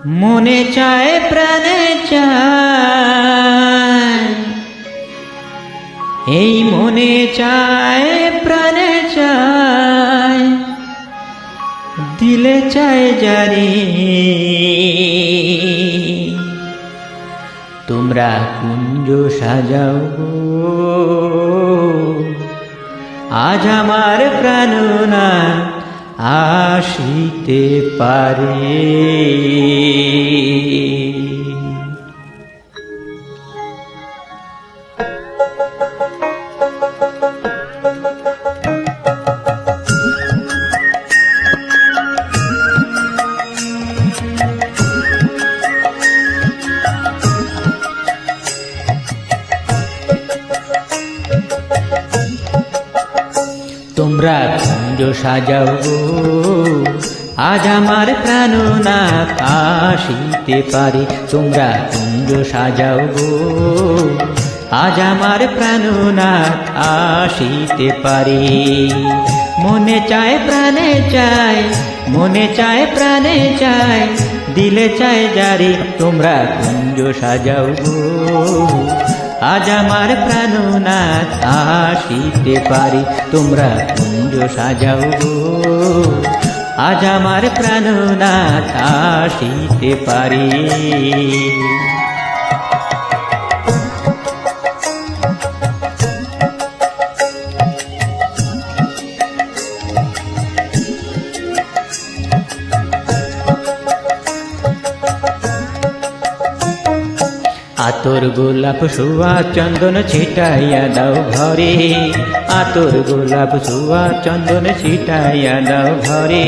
মনে চায় প্রাণে চায়, এই মনে চায় প্রাণে চায়, দিলে চায় জারি। তোমরা কুঞ্জ সাজাও গো, আজ আমার প্রাণনাথ আসিতে পারে। তোমরা কুঞ্জ সাজাও গো, আজ আমার প্রাণনাথ আসিতে পারে। তোমরা কুঞ্জ সাজাও গো, আজ আমার প্রাণনাথ আসিতে পারে। মনে চায় প্রাণে চায়, মনে চায় প্রাণে চায়, দিলে চায় জারি। তোমরা কুঞ্জ সাজাও গো, আজ আমার প্রাণনাথ আসিতে পারে। তোমরা কুঞ্জ সাজাও গো, আজ আমার প্রাণনাথ আসিতে পারে। আতর গোলাপ সুয়া চন্দন ছিটাইয়া দাও ঘরে, আতর গোলাপ সুয়া চন্দন ছিটাইয়া দাও ঘরে।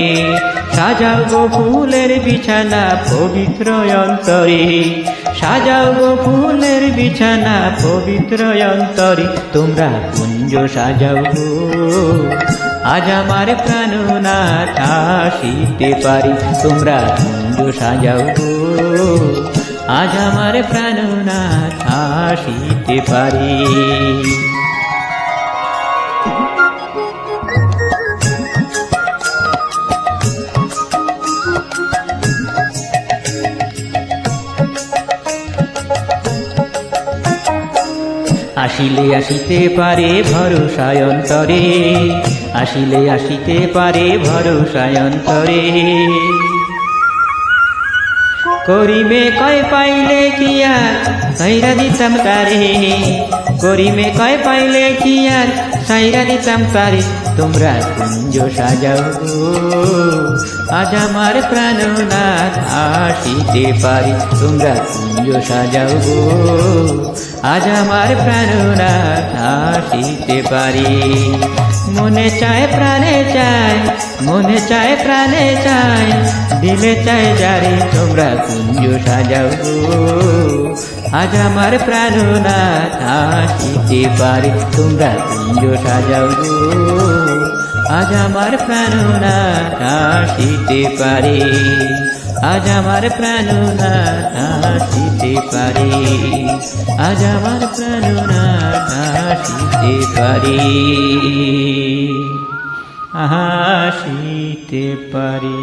সাজাও গো ফুলের বিছানা পবিত্র অন্তরে, সাজাও গো ফুলের বিছানা পবিত্র অন্তরে। তোমরা কুঞ্জ সাজাও গো, আজ আমার প্রাণনাথ আসিতে পারে। তোমরা কুঞ্জ সাজাও গো, আজ আমার প্রাণনাথ আসিতে পারে। আসিলে আসিতে পারে ভরসায় অন্তরে, আসিলে আসিতে পারে ভরসায় অন্তরে। করিমে কয় পাইলে কি আর সাইরা দিতাম তারে, করিমে কয় পাইলে কি আর সাইরা দিতাম তারে। তোমরা কুঞ্জ সাজাও গো, আজ আমার প্রাণনাথ আসিতে পারে। তোমরা কুঞ্জ সাজাও গো, আজ আমার প্রাণনাথ আসিতে পারে। মনে চায় প্রাণে চায়, মনে চায় প্রাণে চায়, দিলে চায় জারি। তোমরা কুঞ্জ সাজাও গো, আজ আমার প্রাণনাথ আসিতে পারে। তোমরা কুঞ্জ সাজাও গো, আজ আমার প্রাণনাথ আসিতে পারে। আজ আমার প্রাণনাথ আসিতে পারে, আজ আমার প্রাণনাথ আসিতে পারে, আসিতে পারে।